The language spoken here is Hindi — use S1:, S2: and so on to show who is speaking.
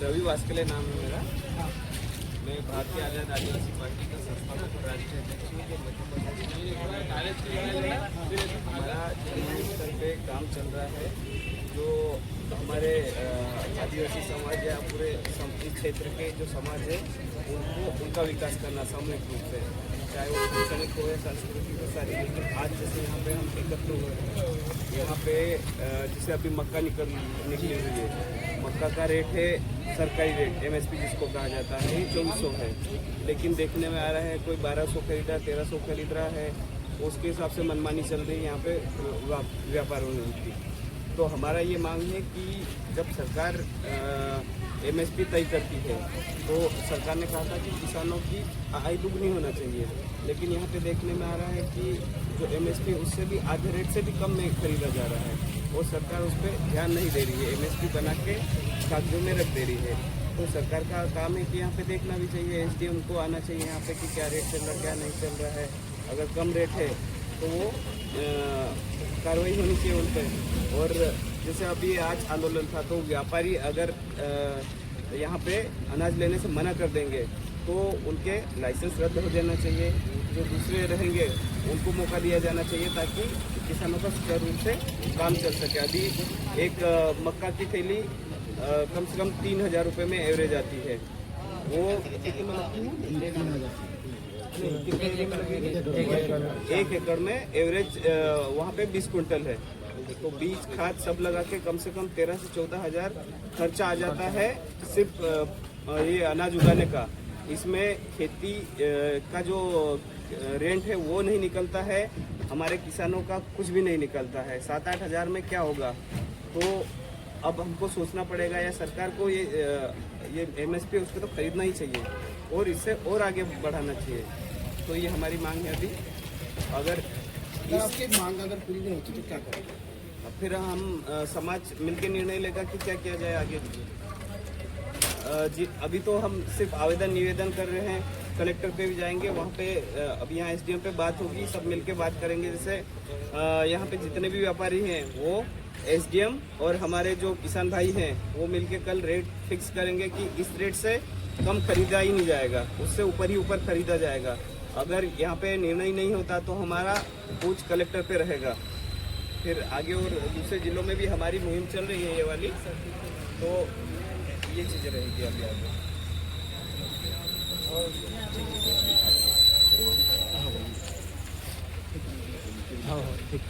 S1: रवि वास्कले नाम है मेरा। मैं भारतीय आज़ाद आदिवासी पार्टी का संस्थापक और राष्ट्रीय अध्यक्ष हूँ जो मध्य प्रदेश में हमारा जमीनी स्तर पे काम चल रहा है। जो हमारे आदिवासी समाज या पूरे इस क्षेत्र के जो समाज है उनका विकास करना सामूहिक रूप से, चाहे वो शैक्षणिक हो या सांस्कृतिक हो, सारी। लेकिन आज जैसे यहाँ पे हम एकत्र हुए हैं, यहाँ पे जैसे अभी मक्का निकली हुई है, मक्का का रेट है सरकारी रेट MSP जिसको कहा जाता है 2400 है, लेकिन देखने में आ रहा है कोई 1200 खरीदा 1300 खरीद रहा है। उसके हिसाब से मनमानी चल रही है यहाँ पे व्यापारों में उनकी। तो हमारा ये मांग है कि जब सरकार MSP तय करती है तो सरकार ने कहा था कि किसानों की आय दुगनी होना चाहिए, लेकिन यहाँ पे देखने में आ रहा है कि जो MSP उससे भी आधे रेट से भी कम में खरीदा जा रहा है और सरकार उस पर ध्यान नहीं दे रही है, MSP बना के कागजों में रख दे रही है। तो सरकार का काम है कि यहाँ पे देखना भी चाहिए, SDM को आना चाहिए यहाँ पे कि क्या रेट चल रहा है क्या नहीं चल रहा है। अगर कम रेट है तो वो कार्रवाई होनी चाहिए उन पर। और जैसे अभी आज आंदोलन था तो व्यापारी अगर यहाँ पे अनाज लेने से मना कर देंगे तो उनके लाइसेंस रद्द हो जाना चाहिए। जो दूसरे रहेंगे उनको मौका दिया जाना चाहिए ताकि किसानों का सुचारू रूप से काम चल सके। अभी एक मक्का की थैली कम से कम 3000 रुपये में एवरेज आती है। वो एक एकड़ में एवरेज वहाँ पे 20 कुंटल है। तो बीज खाद सब लगा के कम से कम 13 से 14 हज़ार खर्चा आ जाता है सिर्फ ये अनाज उगाने का। इसमें खेती का जो रेंट है वो नहीं निकलता है, हमारे किसानों का कुछ भी नहीं निकलता है। 7-8 हज़ार में क्या होगा। तो अब हमको सोचना पड़ेगा या सरकार को ये MSP उसको तो खरीदना ही चाहिए और इससे और आगे बढ़ाना चाहिए। तो ये हमारी मांग है। अभी अगर
S2: इसकी मांग अगर पूरी नहीं होती तो क्या करेंगे?
S1: फिर हम समाज मिलकर निर्णय लेगा कि क्या किया जाए आगे। जी अभी तो हम सिर्फ आवेदन निवेदन कर रहे हैं, कलेक्टर पे भी जाएंगे, वहाँ पे अभी यहाँ SDM पे बात होगी, सब मिलके बात करेंगे। जैसे यहाँ पे जितने भी व्यापारी हैं वो SDM और हमारे जो किसान भाई हैं वो मिलके कल रेट फिक्स करेंगे कि इस रेट से कम खरीदा ही नहीं जाएगा, उससे ऊपर ही ऊपर खरीदा जाएगा। अगर यहाँ पे निर्णय नहीं होता तो हमारा कूच कलेक्टर पे रहेगा। फिर आगे और दूसरे जिलों में भी हमारी मुहिम चल रही है ये वाली, तो ये चीज़ें रहेगी अभी आगे।
S2: हाँ ठीक।